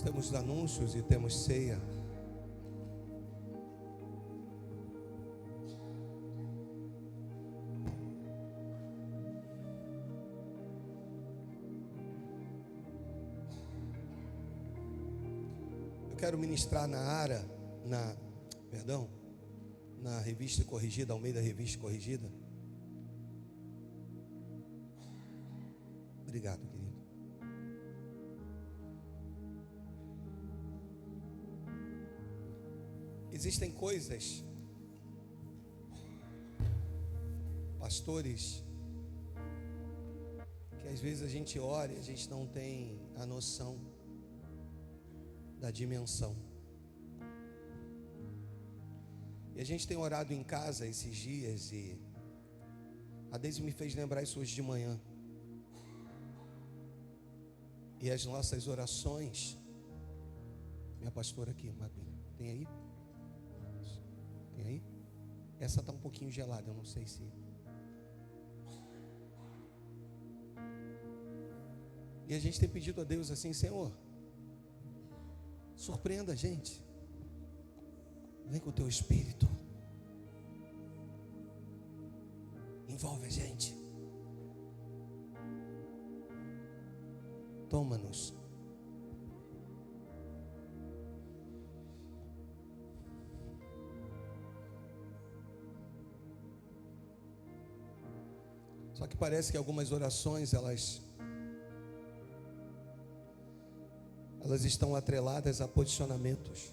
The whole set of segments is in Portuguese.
Nós temos anúncios e temos ceia. Eu quero ministrar na Revista Corrigida, Almeida Revista Corrigida. Obrigado, querido. Existem coisas, pastores, que às vezes a gente ora e a gente não tem a noção da dimensão. E a gente tem orado em casa esses dias e a Deise me fez lembrar isso hoje de manhã. E as nossas orações, minha pastora aqui, Magrinha, tem aí? Tem aí? Essa está um pouquinho gelada, eu não sei se... E a gente tem pedido a Deus assim: Senhor, surpreenda a gente. Vem com o teu Espírito. Envolve a gente. Toma-nos. Só que parece que algumas orações elas estão atreladas a posicionamentos.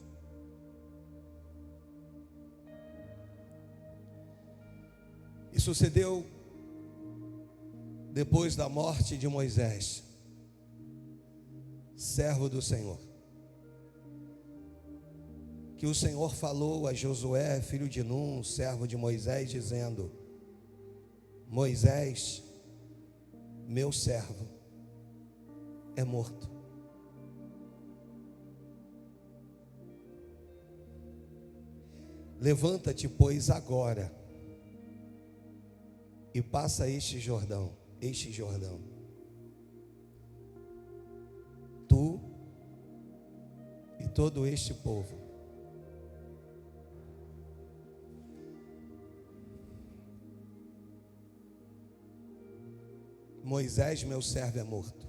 E sucedeu depois da morte de Moisés, servo do Senhor, que o Senhor falou a Josué, filho de Num, servo de Moisés, dizendo: Moisés, meu servo, é morto. Levanta-te, pois, agora, e passa este Jordão, tu e todo este povo. Moisés, meu servo, é morto.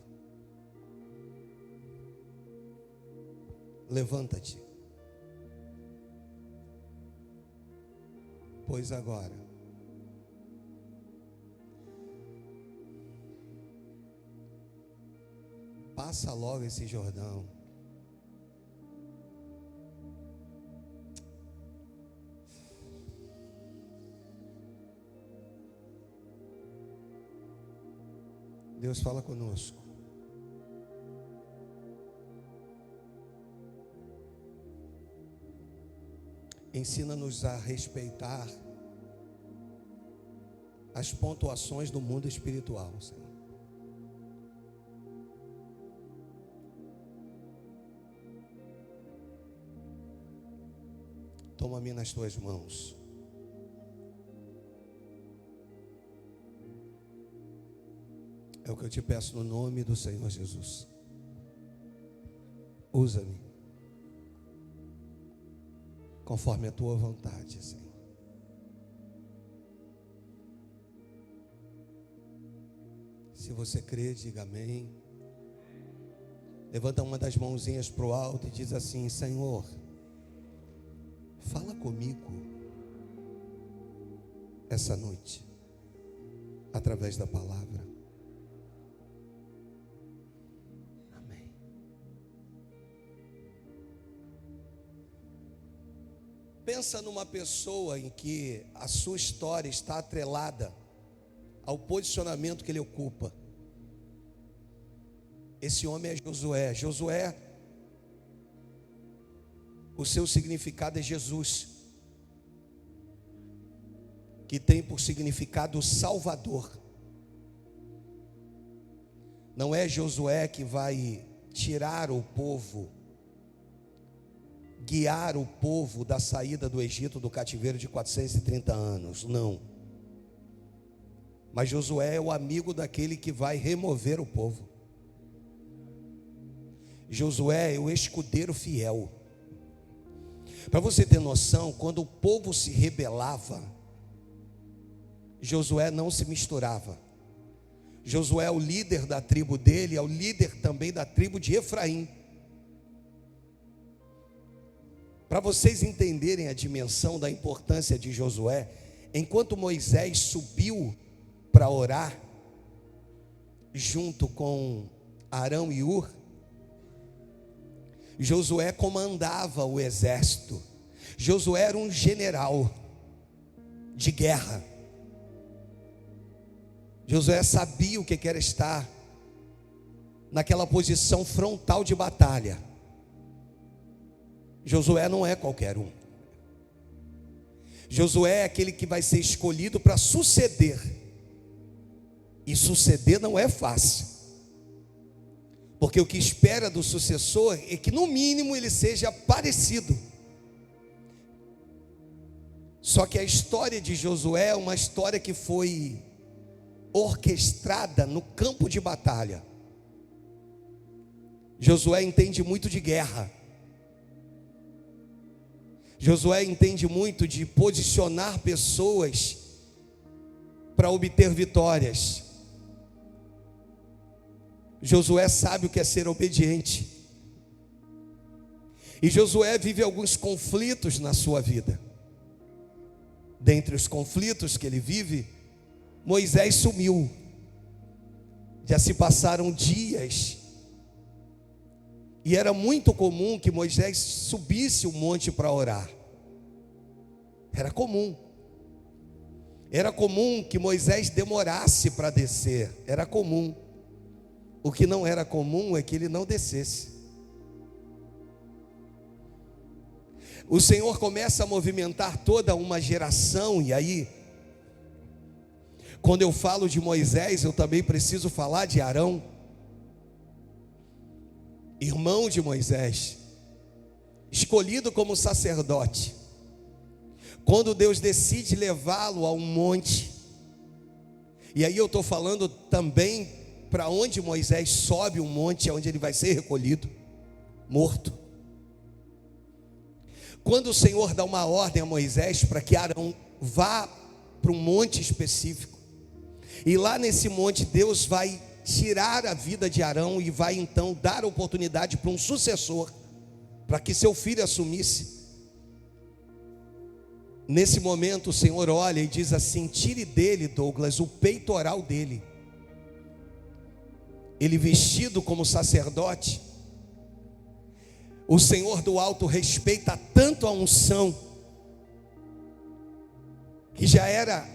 Levanta-te, pois agora passa logo esse Jordão. Deus fala conosco. Ensina-nos a respeitar as pontuações do mundo espiritual, Senhor. Toma-me nas tuas mãos. É o que eu te peço no nome do Senhor Jesus. Usa-me conforme a tua vontade, Senhor. Se você crê, diga amém. Levanta uma das mãozinhas para o alto e diz assim: Senhor, fala comigo essa noite, através da palavra. Amém. Pensa numa pessoa em que a sua história está atrelada ao posicionamento que ele ocupa. Esse homem é Josué. Josué, o seu significado é Jesus, que tem por significado Salvador. Não é Josué que vai tirar o povo, guiar o povo da saída do Egito, do cativeiro de 430 anos, não. Mas Josué é o amigo daquele que vai remover o povo. Josué é o escudeiro fiel. Para você ter noção, quando o povo se rebelava, Josué não se misturava. Josué é o líder da tribo dele, é o líder também da tribo de Efraim. Para vocês entenderem a dimensão da importância de Josué, enquanto Moisés subiu para orar, junto com Arão e Hur, Josué comandava o exército. Josué era um general de guerra. Josué sabia o que era estar naquela posição frontal de batalha. Josué não é qualquer um. Josué é aquele que vai ser escolhido para suceder. E suceder não é fácil. Porque o que espera do sucessor é que no mínimo ele seja parecido. Só que a história de Josué é uma história que foi orquestrada no campo de batalha. Josué entende muito de guerra. Josué entende muito de posicionar pessoas para obter vitórias. Josué sabe o que é ser obediente. E Josué vive alguns conflitos na sua vida. Dentre os conflitos que ele vive, Moisés sumiu. Já se passaram dias. E era muito comum que Moisés subisse o monte para orar. Era comum. Era comum que Moisés demorasse para descer. Era comum. O que não era comum é que ele não descesse. O Senhor começa a movimentar toda uma geração. E aí, quando eu falo de Moisés, eu também preciso falar de Arão, irmão de Moisés, escolhido como sacerdote. Quando Deus decide levá-lo a um monte, e aí eu estou falando também para onde Moisés sobe um monte, é onde ele vai ser recolhido, morto. Quando o Senhor dá uma ordem a Moisés para que Arão vá para um monte específico, e lá nesse monte Deus vai tirar a vida de Arão e vai então dar oportunidade para um sucessor, para que seu filho assumisse. Nesse momento o Senhor olha e diz assim: tire dele, Douglas, o peitoral dele. Ele vestido como sacerdote, o Senhor do alto respeita tanto a unção, que já era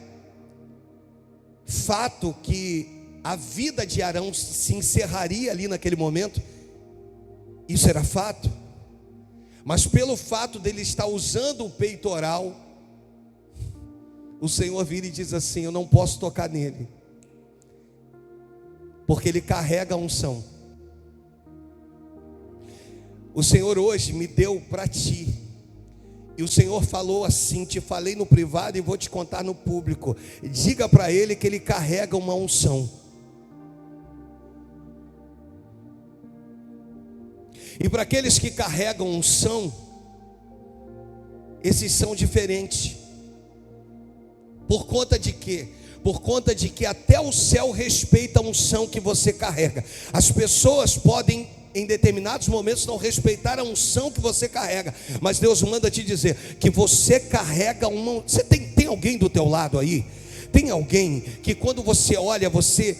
fato que a vida de Arão se encerraria ali naquele momento. Isso era fato. Mas pelo fato dele estar usando o peitoral, o Senhor vira e diz assim: eu não posso tocar nele, porque ele carrega a unção. O Senhor hoje me deu para ti, e o Senhor falou assim: te falei no privado e vou te contar no público. Diga para ele que ele carrega uma unção. E para aqueles que carregam unção, esses são diferentes. Por conta de quê? Por conta de que até o céu respeita a unção que você carrega. As pessoas podem, em determinados momentos, não respeitar a unção que você carrega, mas Deus manda te dizer que você carrega uma. Você tem alguém do teu lado aí? Tem alguém que quando você olha, você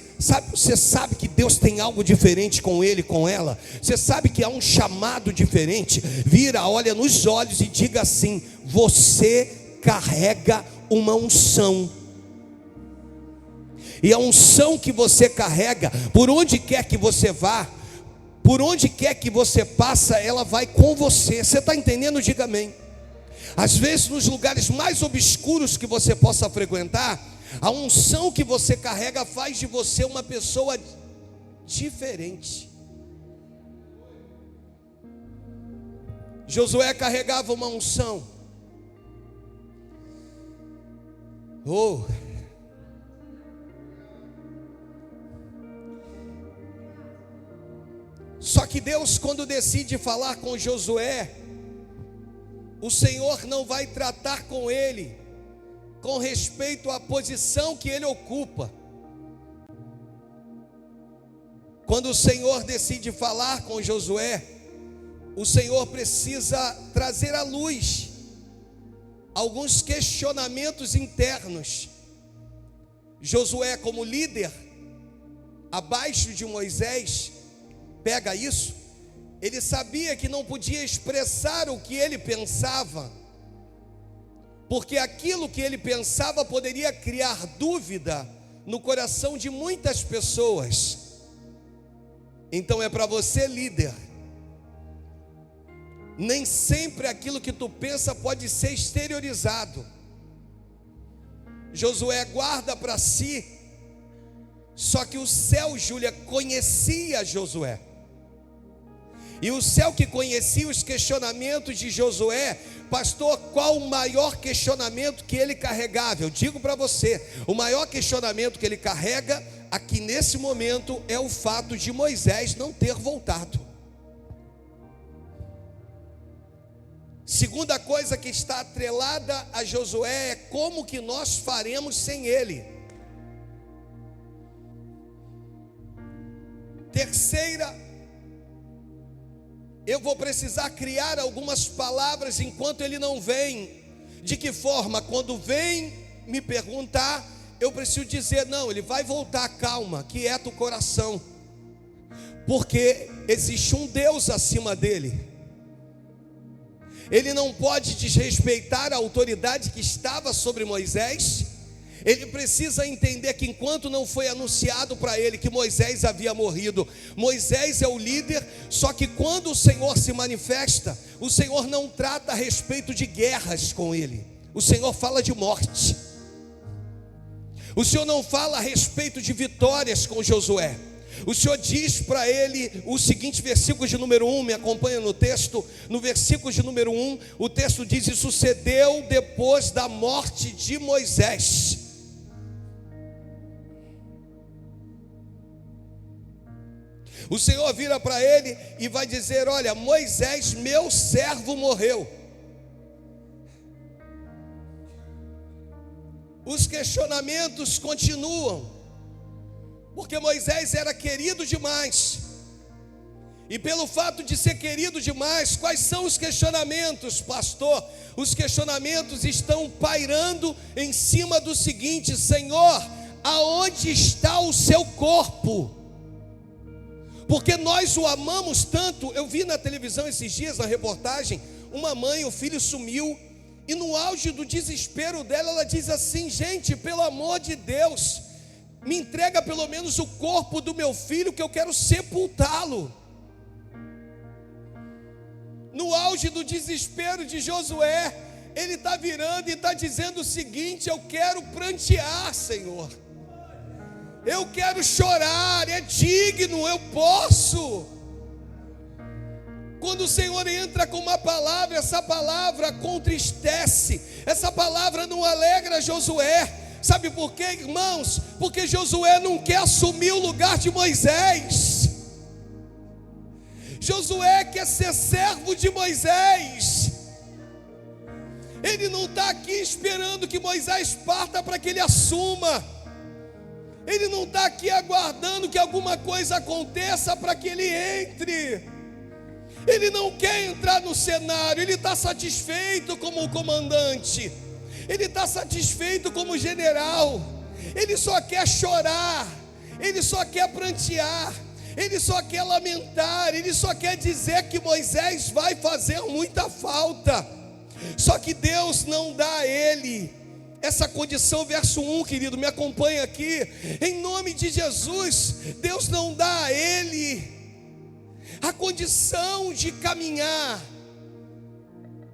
sabe que Deus tem algo diferente com ele, com ela. Você sabe que há um chamado diferente. Vira, olha nos olhos e diga assim: você carrega uma unção. E a unção que você carrega, por onde quer que você vá, por onde quer que você passa, ela vai com você. Você está entendendo? Diga amém. Às vezes nos lugares mais obscuros que você possa frequentar, a unção que você carrega faz de você uma pessoa diferente. Josué carregava uma unção. Só que Deus, quando decide falar com Josué, o Senhor não vai tratar com ele com respeito à posição que ele ocupa. Quando o Senhor decide falar com Josué, o Senhor precisa trazer à luz alguns questionamentos internos. Josué, como líder, abaixo de Moisés, pega isso, ele sabia que não podia expressar o que ele pensava, porque aquilo que ele pensava poderia criar dúvida no coração de muitas pessoas. Então é para você, líder, nem sempre aquilo que tu pensa pode ser exteriorizado. Josué guarda para si, só que o céu, Júlia, conhecia Josué. E o céu que conhecia os questionamentos de Josué, pastor, qual o maior questionamento que ele carregava? Eu digo para você, o maior questionamento que ele carrega aqui nesse momento é o fato de Moisés não ter voltado. Segunda coisa que está atrelada a Josué é como que nós faremos sem ele. Terceira, eu vou precisar criar algumas palavras enquanto ele não vem. De que forma? Quando vem me perguntar, eu preciso dizer, não, ele vai voltar, calma, quieta o coração, porque existe um Deus acima dele. Ele não pode desrespeitar a autoridade que estava sobre Moisés. Ele precisa entender que enquanto não foi anunciado para ele que Moisés havia morrido, Moisés é o líder, só que quando o Senhor se manifesta, o Senhor não trata a respeito de guerras com ele, o Senhor fala de morte. O Senhor não fala a respeito de vitórias com Josué. O Senhor diz para ele o seguinte, versículo de número 1, me acompanha no texto. No versículo de número 1, o texto diz: e sucedeu depois da morte de Moisés. O Senhor vira para ele e vai dizer: olha, Moisés, meu servo, morreu. Os questionamentos continuam, porque Moisés era querido demais. E pelo fato de ser querido demais, quais são os questionamentos, pastor? Os questionamentos estão pairando em cima do seguinte: Senhor, aonde está o seu corpo? Porque nós o amamos tanto. Eu vi na televisão esses dias, na reportagem, uma mãe, o filho sumiu, e no auge do desespero dela, ela diz assim: gente, pelo amor de Deus, me entrega pelo menos o corpo do meu filho, que eu quero sepultá-lo. No auge do desespero de Josué, ele está virando e está dizendo o seguinte: eu quero prantear, Senhor, eu quero chorar, é digno, eu posso. Quando o Senhor entra com uma palavra, essa palavra contristece, essa palavra não alegra Josué. Sabe por quê, irmãos? Porque Josué não quer assumir o lugar de Moisés. Josué quer ser servo de Moisés. Ele não está aqui esperando que Moisés parta para que ele assuma. Ele não está aqui aguardando que alguma coisa aconteça para que ele entre. Ele não quer entrar no cenário, ele está satisfeito como comandante, ele está satisfeito como general, ele só quer chorar, ele só quer prantear, ele só quer lamentar, ele só quer dizer que Moisés vai fazer muita falta. Só que Deus não dá a ele essa condição. Verso 1, querido, me acompanha aqui, em nome de Jesus. Deus não dá a ele a condição de caminhar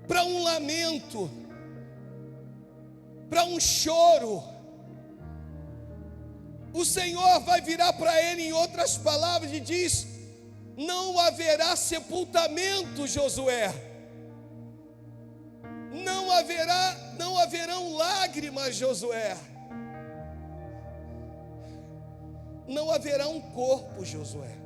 para um lamento, para um choro. O Senhor vai virar para ele, em outras palavras, e diz: não haverá sepultamento, Josué. Não haverão lágrimas, Josué. Não haverá um corpo, Josué.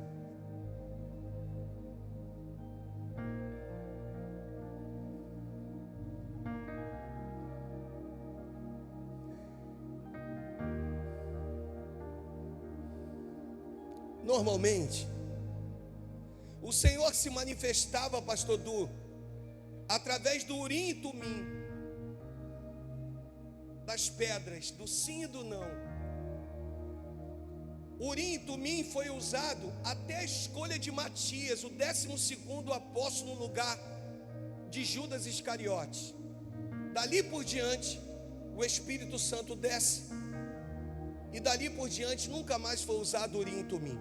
Normalmente, o Senhor se manifestava, pastor Du, através do Urim e Tumim, das pedras, do sim e do não. Urim e Tumim foi usado até a escolha de Matias, o 12º apóstolo, no lugar de Judas Iscariotes. Dali por diante, o Espírito Santo desce, e dali por diante nunca mais foi usado Urim e Tumim.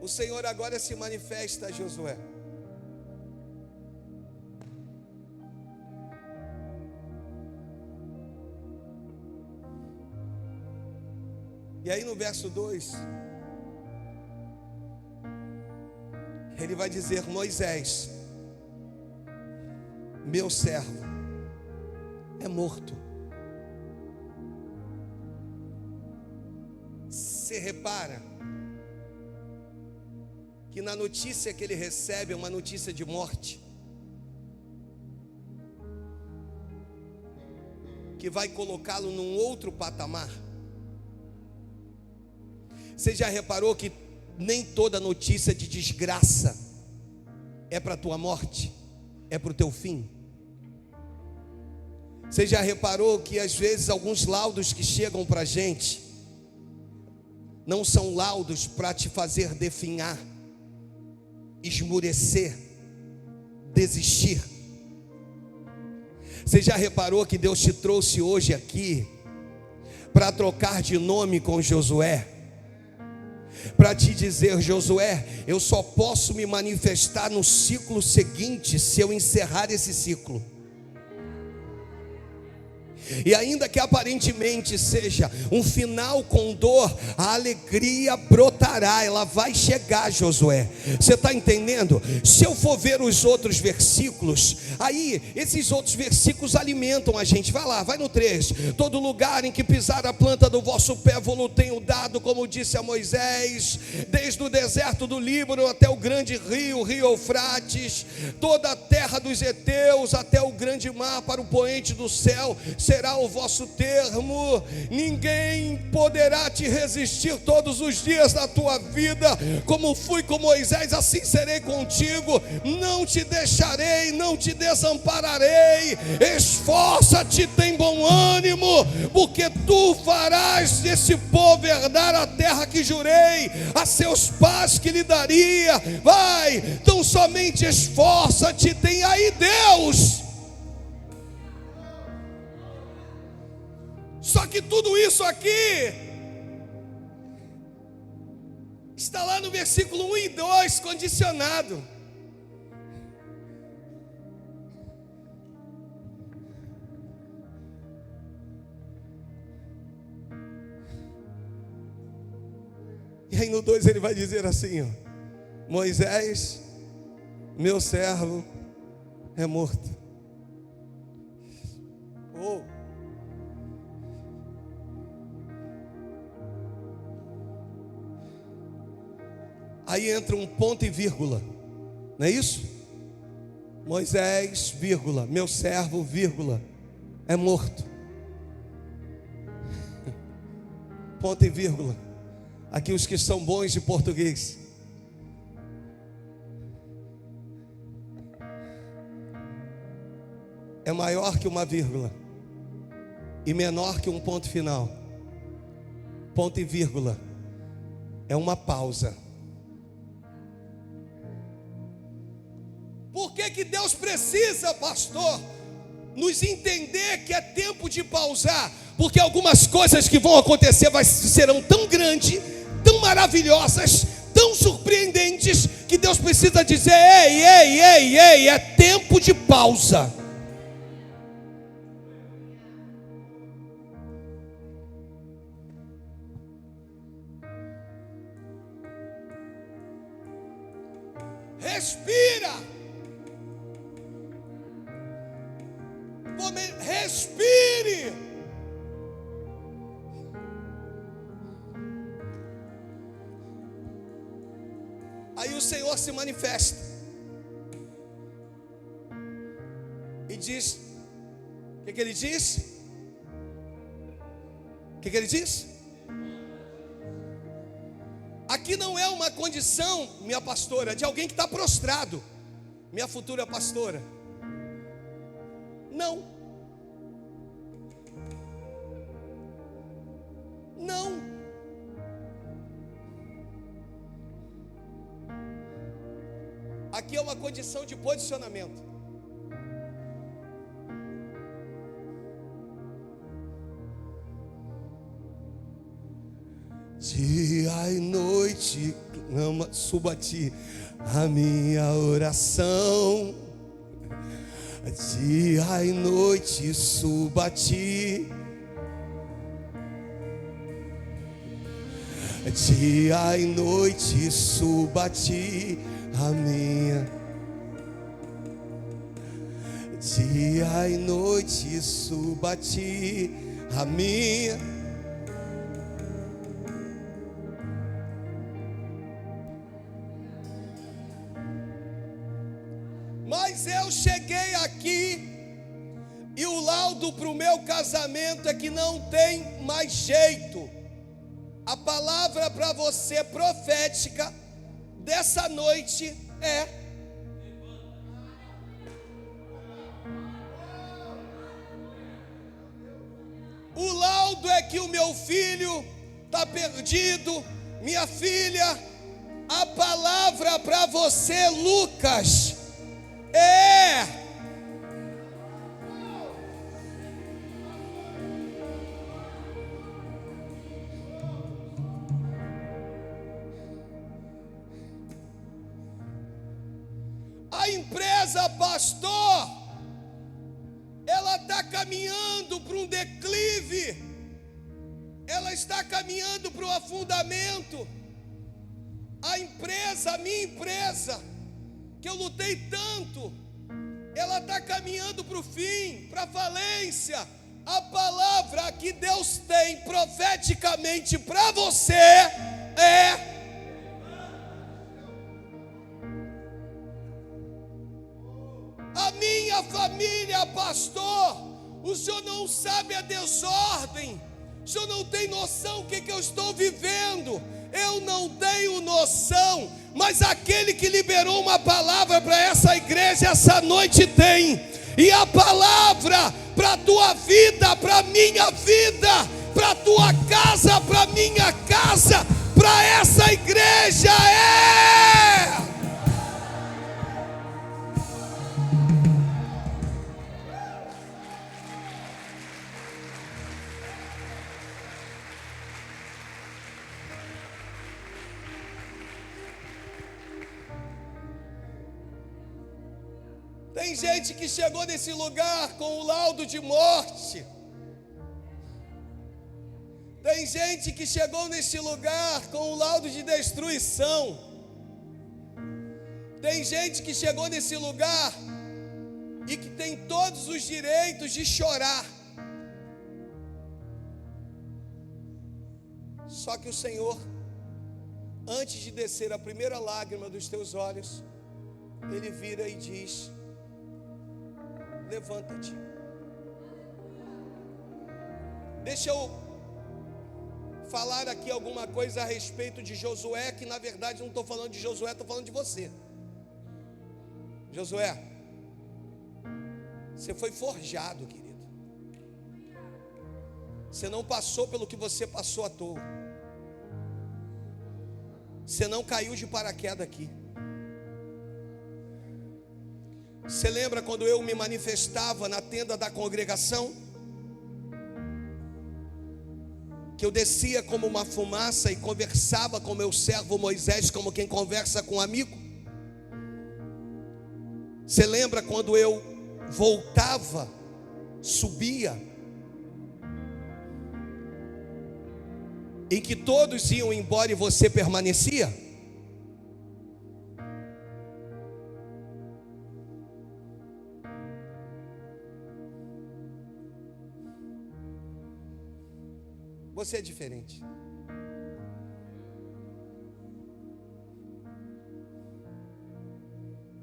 O Senhor agora se manifesta a Josué. E aí no verso 2, ele vai dizer: Moisés, meu servo, é morto. Você repara que na notícia que ele recebe é uma notícia de morte, que vai colocá-lo num outro patamar. Você já reparou que nem toda notícia de desgraça é para a tua morte, é para o teu fim? Você já reparou que às vezes alguns laudos que chegam para a gente não são laudos para te fazer definhar, esmurecer, desistir? Você já reparou que Deus te trouxe hoje aqui para trocar de nome com Josué? Para te dizer: Josué, eu só posso me manifestar no ciclo seguinte se eu encerrar esse ciclo. E ainda que aparentemente seja um final com dor, a alegria brotará, ela vai chegar, Josué. Você está entendendo? Se eu for ver os outros versículos, aí esses outros versículos alimentam a gente. Vai lá, vai no 3. Todo lugar em que pisar a planta do vosso pé vou-lo tenho dado, como disse a Moisés, desde o deserto do Líbano até o grande rio Eufrates, toda a terra dos heteus até o grande mar, para o poente do céu será o vosso termo. Ninguém poderá te resistir todos os dias da tua vida. Como fui com Moisés, assim serei contigo. Não te deixarei, não te desampararei. Esforça-te, tem bom ânimo, porque tu farás desse povo herdar a terra que jurei a seus pais que lhe daria. Vai, então somente esforça-te. Tem aí Deus. Só que tudo isso aqui está lá no versículo 1 e 2, condicionado. E aí no 2 ele vai dizer assim, ó: Moisés, meu servo, é morto. Oh. Aí entra um ponto e vírgula, não é isso? Moisés, vírgula, meu servo, vírgula, é morto. Ponto e vírgula. Aqui os que são bons de português. É maior que uma vírgula e menor que um ponto final. Ponto e vírgula é uma pausa. Por que Deus precisa, pastor, nos entender que é tempo de pausar? Porque algumas coisas que vão acontecer serão tão grandes, tão maravilhosas, tão surpreendentes, que Deus precisa dizer: ei, é tempo de pausa. Respira. Respire. Aí o Senhor se manifesta e diz: o que ele diz? que ele diz? Aqui não é uma condição, minha pastora, de alguém que está prostrado, minha futura pastora. Não. Não. Aqui é uma condição de posicionamento. Dia e noite clama, suba a ti a minha oração. Dia e noite suba a ti. Dia e noite suba a ti a minha. Dia e noite suba a ti a minha. Mas eu cheguei aqui e o laudo para o meu casamento é que não tem mais jeito. A palavra para você profética dessa noite é: o laudo é que o meu filho está perdido, minha filha. A palavra para você, Lucas, é: a empresa, pastor, ela está caminhando para um declive, ela está caminhando para o afundamento. A empresa, a minha empresa, que eu lutei tanto, ela está caminhando para o fim, para a falência. A palavra que Deus tem profeticamente para você é: a minha família, pastor, o senhor não sabe a desordem, o senhor não tem noção o que eu estou vivendo. Eu não tenho noção, mas aquele que liberou uma palavra para essa igreja essa noite tem. E a palavra para a tua vida, para a minha vida, para a tua casa, para a minha casa, para essa igreja é: tem gente que chegou nesse lugar com o laudo de morte. Tem gente que chegou nesse lugar com o laudo de destruição. Tem gente que chegou nesse lugar e que tem todos os direitos de chorar. Só que o Senhor, antes de descer a primeira lágrima dos teus olhos, Ele vira e diz: levanta-te. Deixa eu falar aqui alguma coisa a respeito de Josué, que na verdade não estou falando de Josué, estou falando de você. Josué, você foi forjado, querido. Você não passou pelo que você passou à toa. Você não caiu de paraquedas aqui. Você lembra quando eu me manifestava na tenda da congregação? Que eu descia como uma fumaça e conversava com meu servo Moisés como quem conversa com um amigo? Você lembra quando eu voltava, subia, em que todos iam embora e você permanecia? Você é diferente.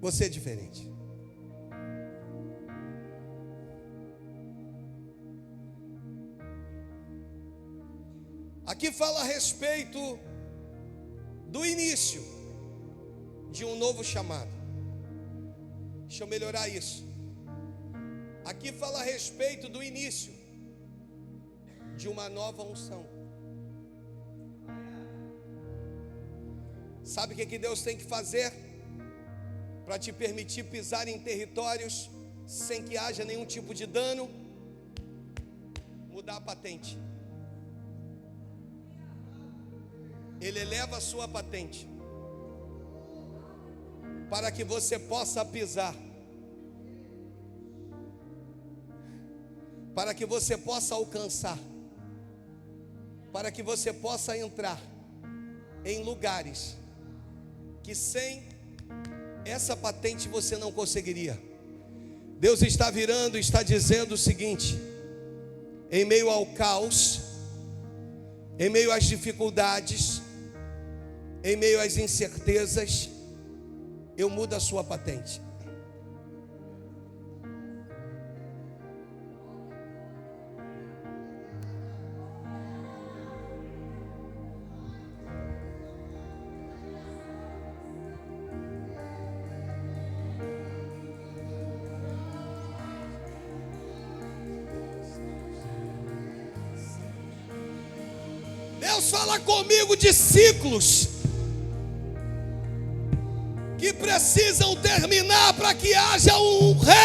Você é diferente. Aqui fala a respeito do início de um novo chamado. Deixa eu melhorar isso. Aqui fala a respeito do início de uma nova unção. Sabe o que Deus tem que fazer para te permitir pisar em territórios sem que haja nenhum tipo de dano? Mudar a patente. Ele eleva a sua patente para que você possa pisar, para que você possa alcançar, para que você possa entrar em lugares que sem essa patente você não conseguiria. Deus está virando, está dizendo o seguinte: em meio ao caos, em meio às dificuldades, em meio às incertezas, eu mudo a sua patente. Deus fala comigo de ciclos que precisam terminar para que haja um recomeço.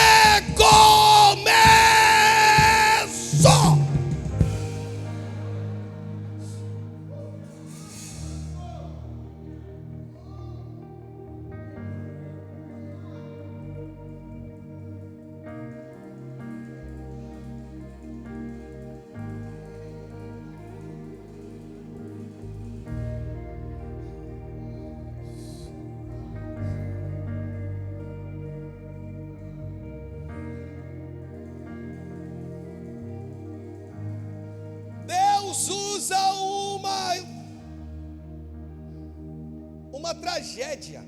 Usa uma tragédia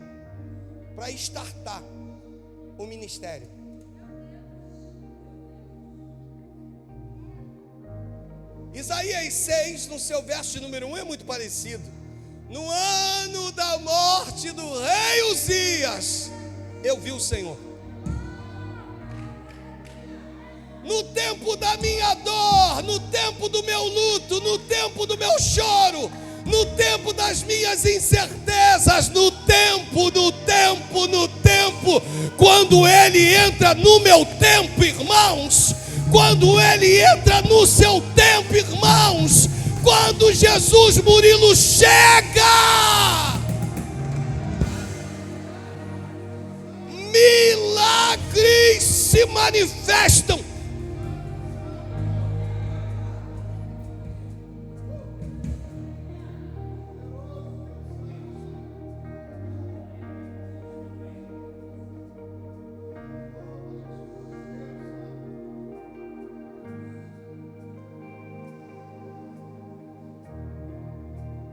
para startar o ministério. Isaías 6, no seu verso número 1, é muito parecido. No ano da morte do rei Uzias, eu vi o Senhor. No tempo da minha dor, no tempo do meu luto, no tempo do meu choro, no tempo das minhas incertezas, no tempo, quando Ele entra no meu tempo, irmãos, quando Ele entra no seu tempo, irmãos, quando Jesus Murilo chega, milagres se manifestam.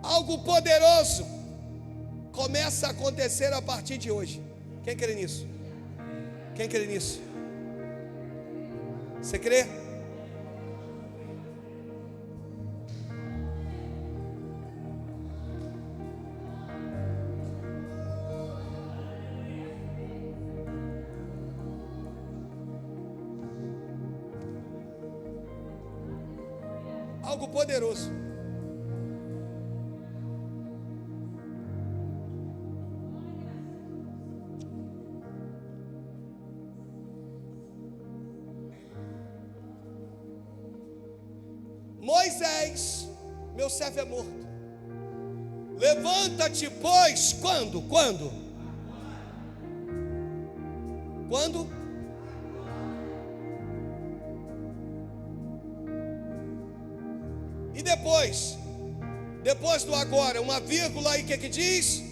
Algo poderoso começa a acontecer a partir de hoje. Quem crê nisso? Quem crê nisso? Você crê? Algo poderoso. Moisés, meu servo é morto. Levanta-te, pois, quando? E depois do agora, uma vírgula aí, o que diz?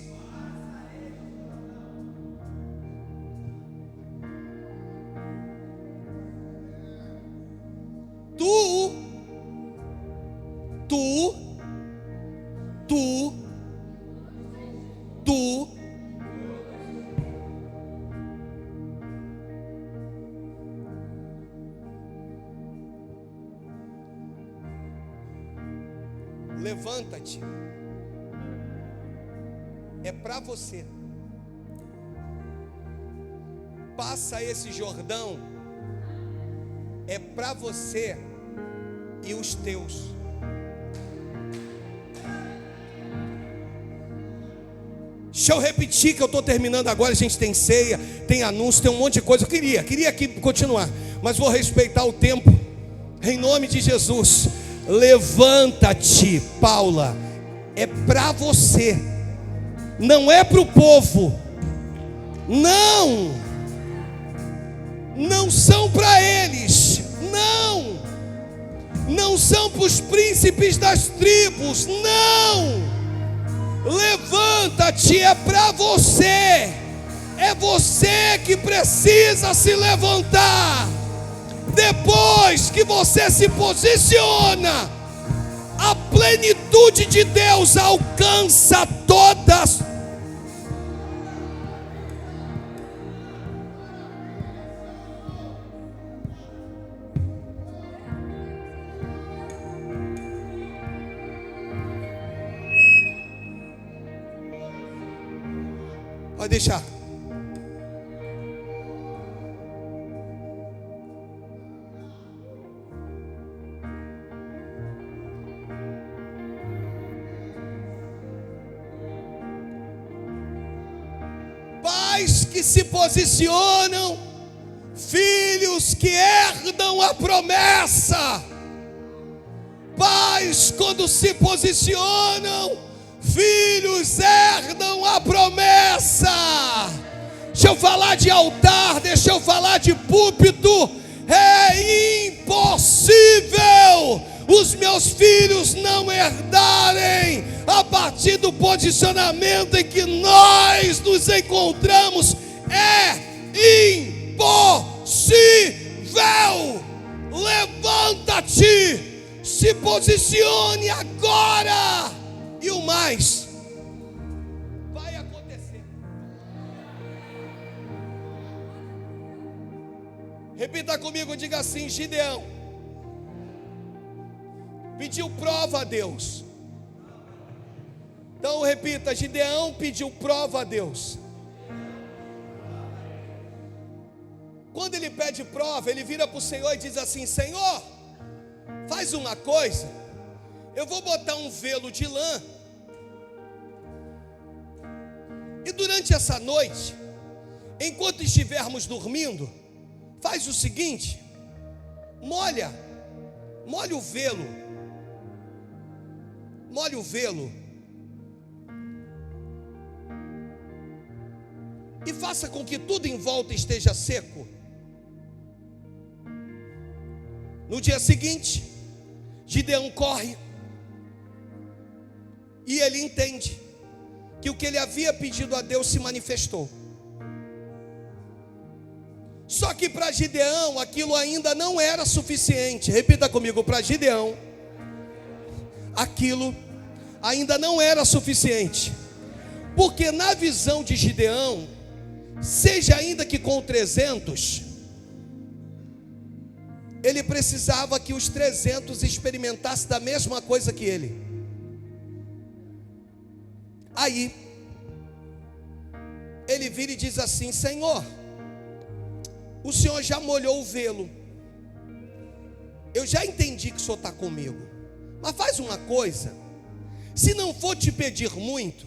Levanta-te. É para você. Passa esse Jordão. É para você e os teus. Deixa eu repetir que eu estou terminando agora. A gente tem ceia, tem anúncio, tem um monte de coisa. Eu queria aqui continuar, mas vou respeitar o tempo. Em nome de Jesus. Levanta-te, Paula. É para você. Não é para o povo. Não. Não são para eles. Não são para os príncipes das tribos. Não. Levanta-te, é para você. É você que precisa se levantar. Depois que você se posiciona, a plenitude de Deus alcança todas. Pode deixar. Pais que se posicionam, filhos que herdam a promessa. Pais, quando se posicionam, filhos herdam a promessa. Deixa eu falar de altar, deixa eu falar de púlpito. É impossível os meus filhos não herdarem a partir do posicionamento em que nós nos encontramos. É impossível. Levanta-te, se posicione agora. E o mais vai acontecer. Repita comigo, diga assim: Gideão pediu prova a Deus. Então repita: Gideão pediu prova a Deus. Quando ele pede prova, ele vira para o Senhor e diz assim: Senhor, faz uma coisa. Eu vou botar um velo de lã. E durante essa noite, enquanto estivermos dormindo, faz o seguinte: molha o velo. Molha o velo. E faça com que tudo em volta esteja seco. No dia seguinte, Gideão corre. E ele entende que o que ele havia pedido a Deus se manifestou. Só que para Gideão aquilo ainda não era suficiente. Repita comigo: para Gideão aquilo ainda não era suficiente. Porque na visão de Gideão, seja ainda que com 300, ele precisava que os 300 experimentassem da mesma coisa que ele. Aí ele vira e diz assim: Senhor, o Senhor já molhou o velo. Eu já entendi que o Senhor está comigo. Mas faz uma coisa: se não for te pedir muito,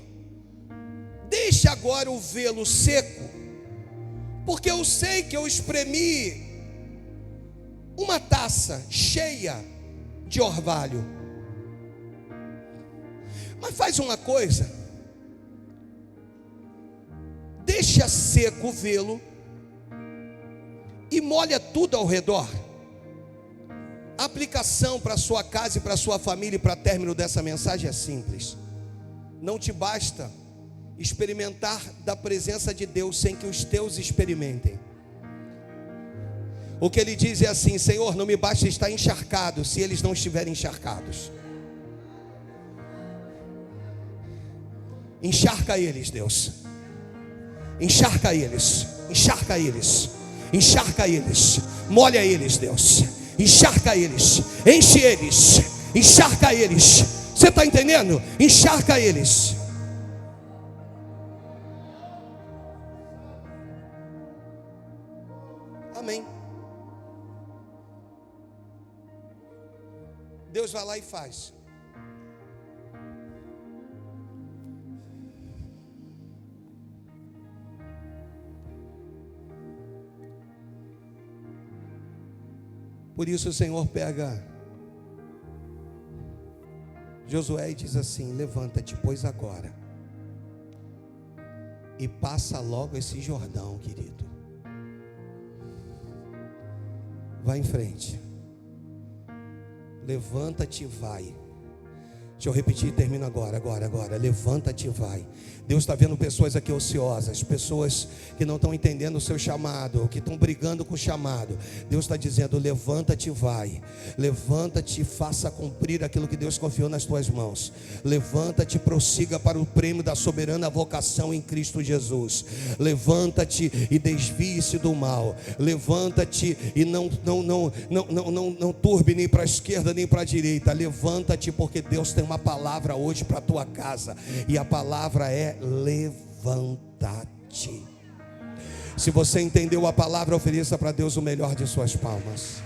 deixa agora o velo seco, porque eu sei que eu espremi uma taça cheia de orvalho. Mas faz uma coisa: deixa seco o velo e molha tudo ao redor. A aplicação para a sua casa e para a sua família e para término dessa mensagem é simples. Não te basta experimentar da presença de Deus sem que os teus experimentem. O que ele diz é assim: Senhor, não me basta estar encharcado se eles não estiverem encharcados. Encharca eles, Deus. Encharca eles, encharca eles, encharca eles, molha eles, Deus. Encharca eles, enche eles, encharca eles, Você está entendendo? Encharca eles. Amém. Deus vai lá e faz. Por isso o Senhor pega Josué e diz assim: levanta-te, pois agora, e passa logo esse Jordão, querido. Vai em frente. Levanta-te e vai. Deixa eu repetir e termino agora. Levanta-te e vai. Deus está vendo pessoas aqui ociosas, pessoas que não estão entendendo o seu chamado, ou que estão brigando com o chamado. Deus está dizendo: levanta-te e vai. Levanta-te e faça cumprir aquilo que Deus confiou nas tuas mãos. Levanta-te e prossiga para o prêmio da soberana vocação em Cristo Jesus. Levanta-te e desvie-se do mal. Levanta-te e não turbe nem para a esquerda nem para a direita. Levanta-te, porque Deus tem uma palavra hoje para a tua casa, e a palavra é: levanta-te. Se você entendeu a palavra, ofereça para Deus o melhor de suas palmas.